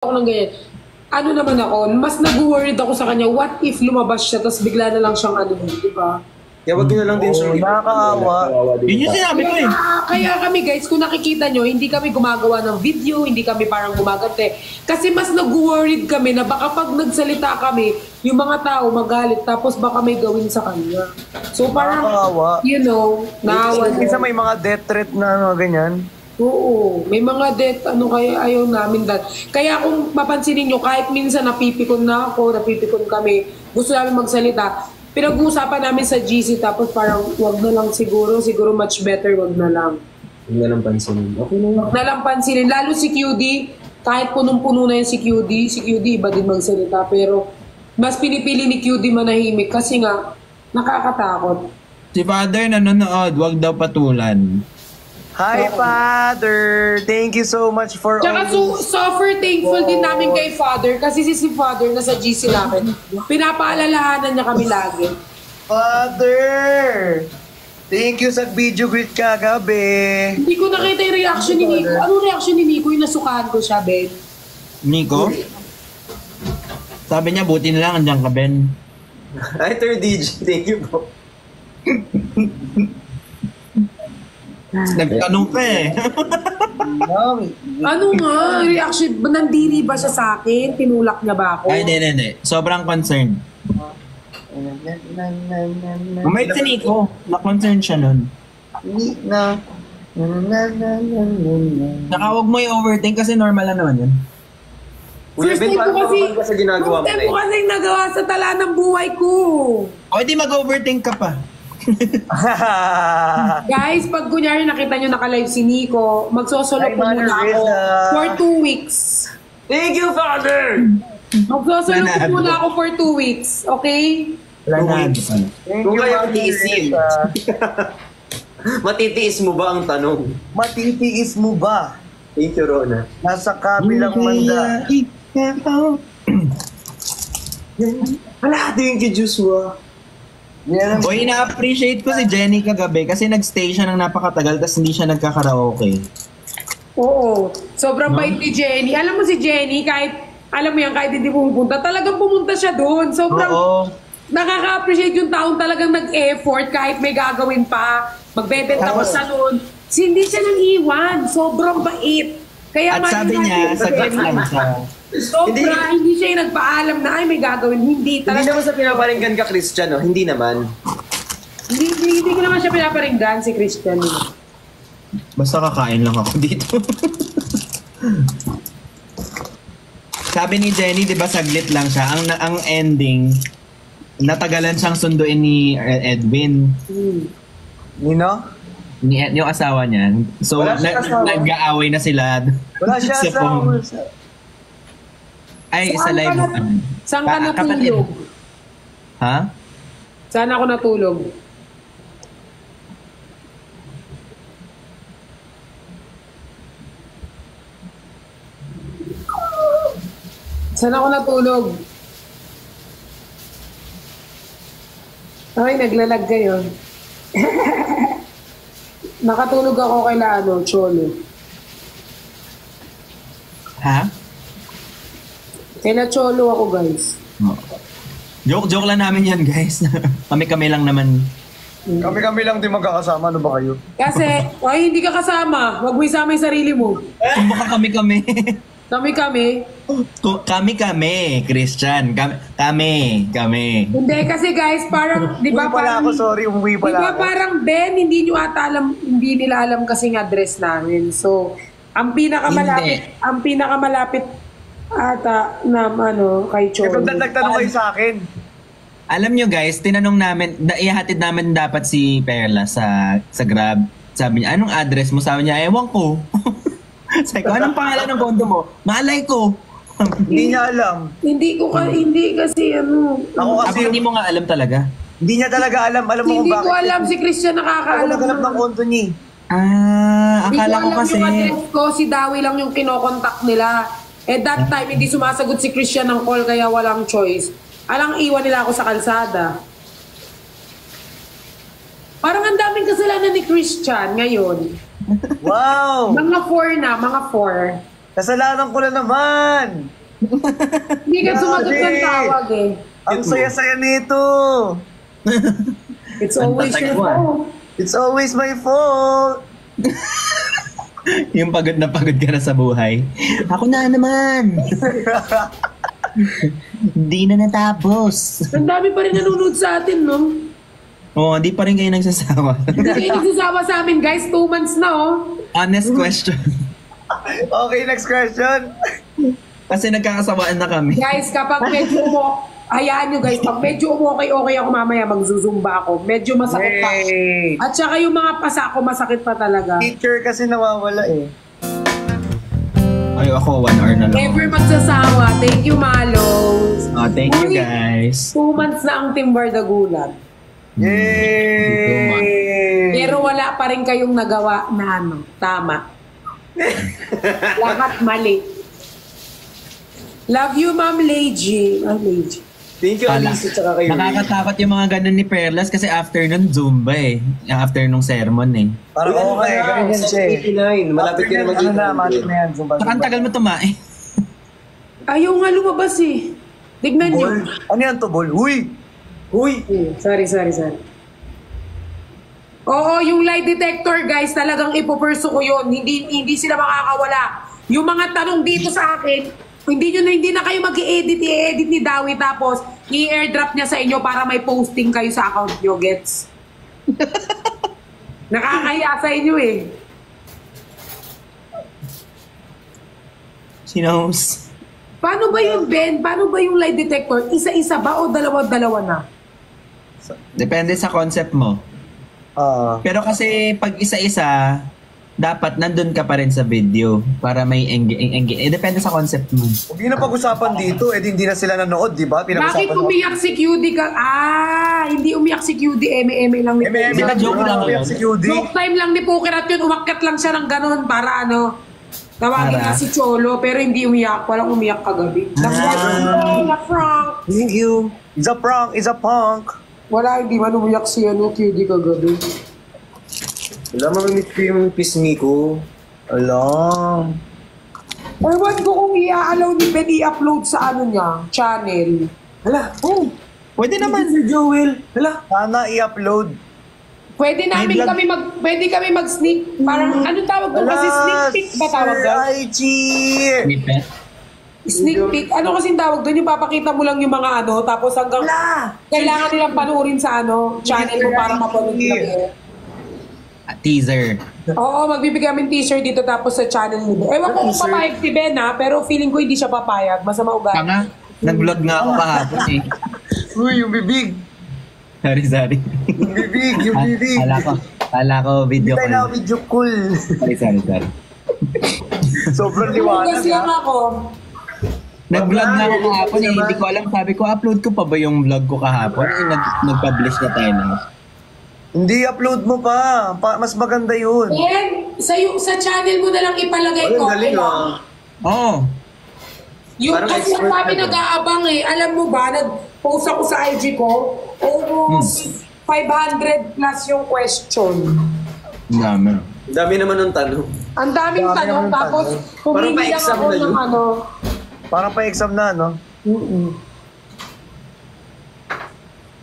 ako ng ganyan. Ano naman ako, mas nag-worried ako sa kanya, what if lumabas siya, tapos bigla na lang siyang ano, di ba? Kaya wag nyo na lang din siya. Nakakaawa. Yun yung sinabi ko eh. Kaya kami guys, kung nakikita nyo, hindi kami gumagawa ng video, hindi kami parang gumagante. Kasi mas nag-worried kami na baka pag nagsalita kami, yung mga tao magalit, tapos baka may gawin sa kanya. So parang, Nakakaawa. you know, naawa. Minsan may mga death threat na ano, ganyan. Oo, may mga death, ano kaya ayaw namin dahil. Kaya kung mapansinin nyo, kahit minsan napipikon na ako, napipikon kami, gusto namin magsalita, pinag-uusapan namin sa GC, tapos parang wag na lang siguro much better, wag na lang. Huwag na lang pansinin. Okay na lang. Wag na lang pansinin, lalo si QD, kahit punong-puno na yung si QD iba din magsalita, pero mas pinipili ni QD manahimik kasi nga, nakakatakot. Si Father nanonood, wag daw patulan. Hi, Father! Thank you so much for Tsaka super thankful din namin kay Father kasi si Father nasa GC namin. Pinapaalalahanan niya kami lagi. Father! Thank you sa video greet kagabi. Hindi ko nakita yung reaction ni Nico. Anong reaction ni Nico? Yung nasukaan ko siya, Ben. Nico? Sabi niya, buti na lang, andyan ka, Ben. Hi, Third DJ. Thank you po. Nagtanong ka eh. Ano nga? Reaction? Nandiri ba siya sa akin? Tinulak niya ba ako? Ay, hindi. Sobrang concerned. Umait si Nico. Na-concern siya nun. Saka huwag mo i-overthink kasi normal lang naman yun. Kuya Ben, paano ka sa ginagawa mo first time ko kasi nagawa sa tala ng buhay ko. O, di mag-overthink ka pa. Guys, pag kunyari nakita nyo naka-live si Nico, magsosolo Hi, po muna Mother ako Risa. for 2 weeks. Thank you, Father! Magsosolo po Nanado. muna ako for 2 weeks, okay? Lanad. Thank Kung you, kaya Mother tiisin. Risa. Matitiis mo ba ang tanong? Matitiis mo ba? Thank you, Rona. Nasa kabilang manda. Hala, thank you, Joshua. Yan ang- O, ina-appreciate ko si Jenny kagabi kasi nag-stay siya ng napakatagal tapos hindi siya nagkakaraoke. Oo. Sobrang bait ni Jenny. Alam mo si Jenny, alam mo yan, kahit hindi pumupunta, talagang pumunta siya doon. Sobrang Oo. nakaka-appreciate yung taong talagang nag-effort kahit may gagawin pa. Magbebenta ko Oo. sa noon. Hindi siya nang iwan. Sobrang bait. Kaya At sabi niya, sagot lang siya. Sobra, hindi siya yung nagpaalam na ay may gagawin. Hindi Hindi talaga. naman sa pinaparinggan ka, Christian, no? Hindi naman. Hindi ko naman siya pinaparinggan si Christian. Basta kakain lang ako dito. Sabi ni Jenny, di ba saglit lang siya. Ang ending, natagalan siyang sunduin ni Edwin. Nino? Yung asawa niya. So, Wala siya asawa. nag-aaway na sila. Wala siya sa asawa. phone. Ay, sa live. Saan ka Kapatid. natulog? Ha? Saan ako natulog? Saan ako natulog? Ay, naglalag kayo. Nakatulog ako kay Cholo. Ha? Kay Cholo ako, guys. Joke lang namin yan, guys. Kami-kami lang naman. Kami-kami lang din magkakasama. Ano ba kayo? Kasi, ay, hindi ka kasama. Huwag mo isama yung sarili mo. Kung baka kami-kami. Kami. Kami-kami, Christian. Kami. Hindi, kasi guys, parang, di ba Umuwi pala parang, ako, sorry. Umuwi di pala ba ako. parang, Ben, hindi nila alam kasing address namin. So, ang pinakamalapit ata na, kay Eh, Cholo. ba't nagtanong kayo sa akin? Alam nyo guys, tinanong namin, ihatid namin dapat si Perla sa Grab. Sabi niya, anong address mo? Sabi niya, ewan ko. Sabi ko, anong pangalan ng kondo mo? Malay ko. Hindi niya alam. Hindi kasi, Ako kasi, Hindi mo nga alam talaga. hindi niya talaga alam. Alam mo hindi kung bakit? ko alam, si Christian Ako nakakaalam. naghanap ng konto niya. Akala ko Hindi ko kasi. alam yung address ko, si Dawi lang yung kinokontak nila. That time, hindi sumasagot si Christian ng call, kaya walang choice. Alang iwan nila ako sa kalsada. Parang ang daming kasalanan ni Christian ngayon. Wow! Mga 4 na, mga 4. Kasalanan ko na naman! Hindi ka sumagot ng Grabe. tawag eh. Ang saya-saya nito! It's always tatag your mo, ah. fault. It's always my fault! Yung pagod na pagod ka na sa buhay. Ako na naman. Hindi na natapos. Ang dami pa rin nanonood sa atin, no? Oo, di pa rin kayo nagsasawa. Hindi kayo nagsasama sa amin, guys. 2 months na, oh. Honest question. Okay, next question. Kasi nagkakasawaan na kami. Guys, kapag medyo hayaan nyo guys, pag medyo okay ako mamaya, magzuzumba ako. Medyo masakit pa. Yay! At saka yung mga pasa ko, masakit pa talaga. Teacher kasi nawawala eh. Ay, ako, 1 hour na lang. Never magsasawa. Thank you, Malos. Thank you Uy, guys. 2 months na ang Team Bardagulan. Yay! Pero wala pa rin kayong nagawa na ano, tama. Lahat mali. Love you, Ma'am Leiji. Leiji. Thank you, Alice, at saka kayo. Nakakatakot yung mga ganun ni Perlas kasi after nun Zumba eh. After nung sermon eh. Parang okay, ganyan siya eh. 89, malapit ka na Ano mag-89. na, matik na yan. Zumba, Saka ang tagal mo tumae. Ayaw nga lumabas eh. Tignan nyo. Bol. Ano yan to, Bol? Uy! Uy! Sorry. Oo, yung lie detector, guys, talagang ipopurso ko yun. Hindi sila makakawala. Yung mga tanong dito sa akin, hindi na kayo mag-i-edit ni Dawi tapos i-airdrop niya sa inyo para may posting kayo sa account nyo, gets? Nakakaya sa inyo eh. Sinos. Paano ba yun, Ben? Paano ba yung lie detector? Isa-isa ba o dalawa-dalawa na? Depende sa concept mo. Pero kasi pag isa-isa, dapat nandun ka pa rin sa video para may engage. Depende sa concept mo. Hindi na pag-usapan dito, hindi na sila nanood, di ba? Bakit umiyak si QD ka? Hindi umiyak si QD. Eme lang ni Poker. Di ba joke lang yun? Si QD. Joke time lang ni Poker at yun. Umakyat lang siya ng ganun para tawagin Para? na si Cholo. Pero hindi umiyak. Walang umiyak kagabi. Na-prank. Thank you. It's a prank, it's a punk. Wala, hindi man umiyak si QD kagabi. Wala mamamit ko yung pisngi ko. Alam. Ewan ko kung i-allow ni Ben i-upload sa niya, channel. Hala, Pwede naman. si Joel. Hala, Sana i-upload. Pwede kami mag-sneak. Parang, anong tawag doon? Kasi sneak peek ba tawag doon? IG! Snippet. Sneak peek. Ano kasing tawag doon? Yung papakita mo lang yung mga tapos hanggang kailangan nilang panuorin sa channel mo para mapanood nila. Teaser. Oo, magbibigay kami t-shirt dito tapos sa channel ni Ben. Ewan ko kung papayag si Ben pero feeling ko hindi siya papayag. Masama ugali. Tanga. Nag-vlog nga ako kahapon eh. Uy, yung bibig. Sorry. Yung bibig, yung bibig. Kala ko video Tayo na call. video call. Sorry. Sobrang liwanag Hugas lang ako. Nag-vlog na ako kahapon eh. Hindi ko alam. Sabi ko, upload ko pa ba yung vlog ko kahapon? Nag-publish na tayo na. Hindi, upload mo pa. Mas maganda yun. Ben, sa channel mo na lang ipalagay ko. galing Oo. Yung Parang kasi expert kami ka ba? nag-aabang Alam mo ba, nag-post ako sa IG ko, almost 500 plus yung question. Dami. Ang dami naman ng tanong. Ang daming Dami tanong, naman tapos tanong. Parang pumili lang pa-exam ako na yun. ng Parang pa-exam na, no?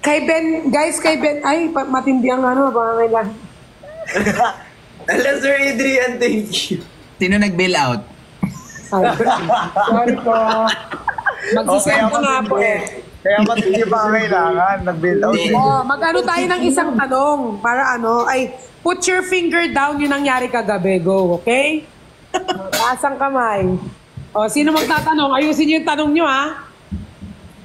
Kay Ben, ay, matindi ang pangangailan. Hala, Sir Adrian, thank you. Sino nag-bail out? Sorry po. Magsisend ko nga po Kaya matindi pa ang kailangan. Nag-build out. Mag-ano tayo ng isang tanong para put your finger down yung nangyari kagabi. Go, okay? Taas ang kamay. Sino magtatanong? Ayusin niyo yung tanong niyo, ha?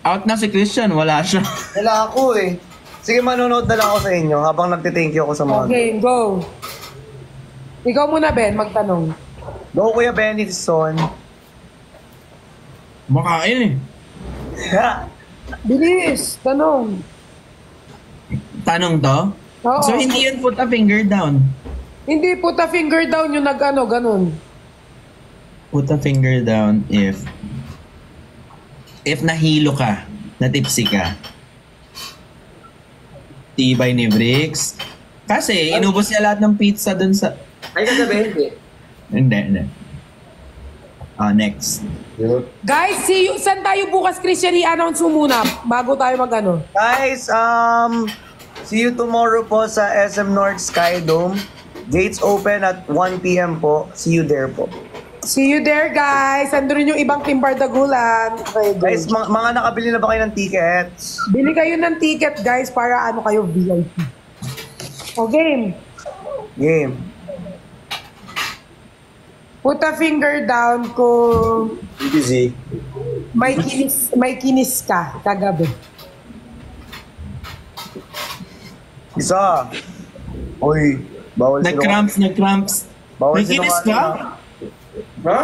Out na si Christian. Wala siya. Wala ako eh. Sige, manonood na lang ako sa inyo habang nagtithank you ako sa mga. Okay, go. Ikaw muna, Ben, magtanong. Go, Kuya Benison. Makain eh. Bilis, tanong. Tanong to? Oo. So hindi yun put a finger down. Hindi, put a finger down yung ganun. Put a finger down if nahilo ka, natipsy ka. Tibay ni Bricks. Kasi inubos niya lahat ng pizza dun sa... Ay, kagabi, hindi. Hindi. Next. Yun. Guys, see you. Saan tayo bukas, Christian? I-announce mo muna bago tayo mag-ano. Guys, see you tomorrow po sa SM North Sky Dome. Gates open at 1 p.m. po. See you there po. See you there, guys. Andun rin yung ibang Team Bardagulan. Okay, Guys, mga nakabili na ba kayo ng tickets? bili kayo ng ticket, guys, para ano kayo, VIP. O, game. Game. Put a finger down kung Busy. may kinis ka kagabi. Isa. Uy, bawal Nag-cramps. Bawal May kinis sinungaling, ka? Ha?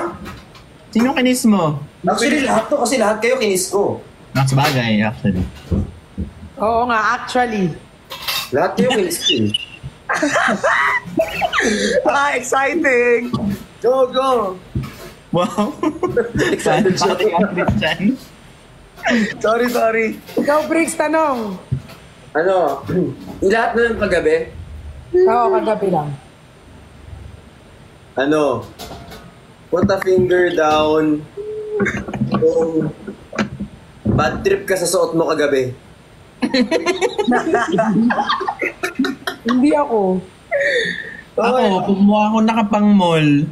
Sino kinis mo? Actually, lahat to kasi lahat kayo kinis ko. Sabagay, actually. Oo nga, actually. Lahat kayo kinis ko. Exciting! Go, go! Wow. Excited siya. Pati ang Christian. Sorry. Ikaw, Briggs, tanong. Ano? Lahat na ng kagabi? Oo, kagabi lang. Ano? Put a finger down kung bad trip ka sa suot mo kagabi. Hindi ako. Ako, kumuha ko nakapang-mall.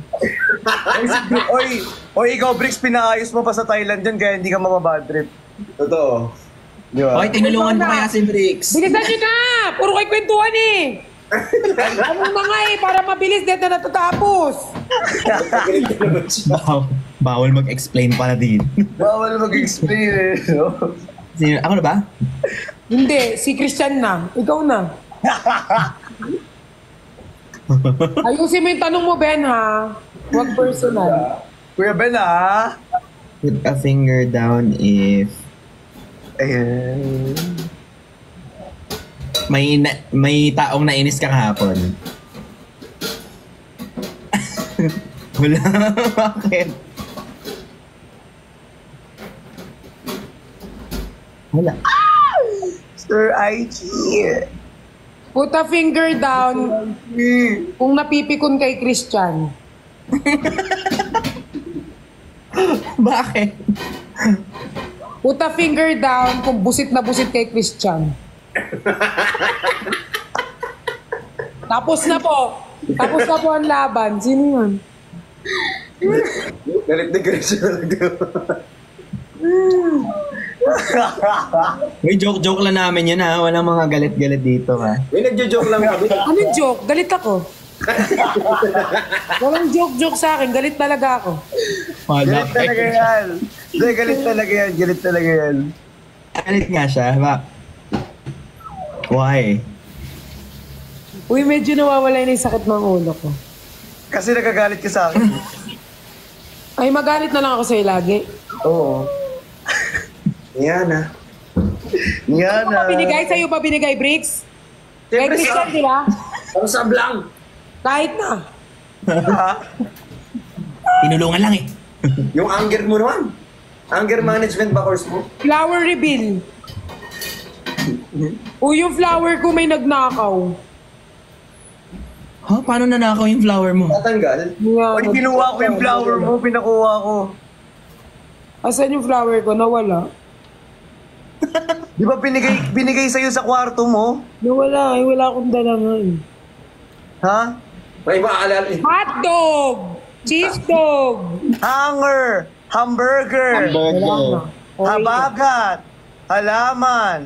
Oy, ikaw, Bricks, pinaayos mo pa sa Thailand dyan kaya hindi ka mamabad trip. Totoo. Di ba? Okay, tinulungan mo kaya si Bricks. Bilisan nyo na! Puro kayo kwentuhan eh! Ano na nga eh, para mabilis dito na natatapos. Bawal mag-explain pala din. Bawal mag-explain eh. No? Ako na ba? Hindi, si Christian na. Ikaw na. Ayusin mo yung tanong mo, Ben, ha? Huwag personal. Kuya Ben, ah. Put a finger down if Ayan. may taong nainis ka kahapon. Wala. Bakit? Wala. Sir IG. Put a finger down kung napipikon kay Christian. Bakit? Put a finger down kung busit na busit kay Christian. Tapos na po. Tapos na po ang laban. Sino yun? Galit na galit siya talaga. May joke lang namin yun ha. Walang mga galit-galit dito ha. May nagjo-joke lang kami. Anong joke? Galit ako. Walang joke sa akin. Galit talaga ako. Galit talaga yan. Hindi, galit talaga yan. Galit talaga yan. Galit nga siya. Why? Uy, medyo nawawala na yung sakit ng ulo ko. Kasi nagagalit ka sa akin. Ay, magalit na lang ako sa'yo lagi. Oo. Yan ah. Yan Ano ba binigay? Sa'yo ba binigay, Bricks? Kay Siyempre Christian, sa... di ba? Ang sablang. Kahit na. Tinulungan lang eh. Yung anger mo naman. Anger management ba course mo? Flower reveal. Uy, yung flower ko may nagnakaw. Ha? Paano nanakaw yung flower mo? Tatanggal. Oy, kinuha ko yung flower mo. Pinakuha ko. Asan yung flower ko? Nawala. Di ba binigay sa'yo sa kwarto mo? Nawala. Ay, wala akong dala nga eh. Ha? May maaalala eh. Hotdog! Cheese dog! Hanger! Hamburger! Wala na. Okay. Habagat! Halaman!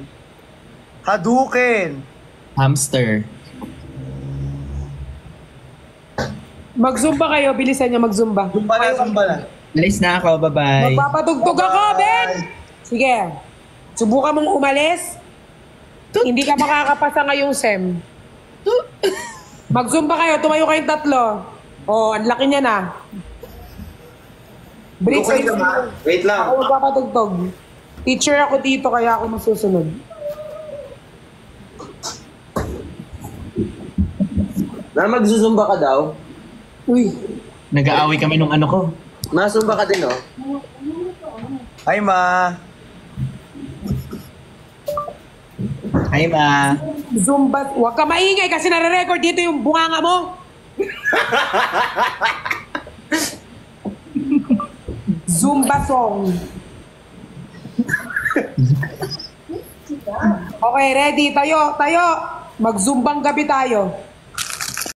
Hadukin! Hamster. Mag-zumba kayo. Bilisan niya mag-zumba. Samba na. Alis na ako. Bye-bye. Magpapatugtog ako, Ben! Sige. Subukan mong umalis. Hindi ka makakapasa ngayong SEM. Mag-zumba kayo. Tumayo kayong tatlo. Oh, ang laki niya na. Bricks, Okay naman. Wait lang. ako magpapatugtog. Teacher ako dito, kaya ako masusunod. Na magsusumba ka daw. Uy. Nag-aaway kami nung ano ko. Masumba ka din oh. Ay, ma. Hi, ma. Zumba. Huwag ka maingay kasi nare-record dito yung bunganga mo. Zumba song. Okay, ready? Tayo, tayo. Mag-zumbang gabi tayo.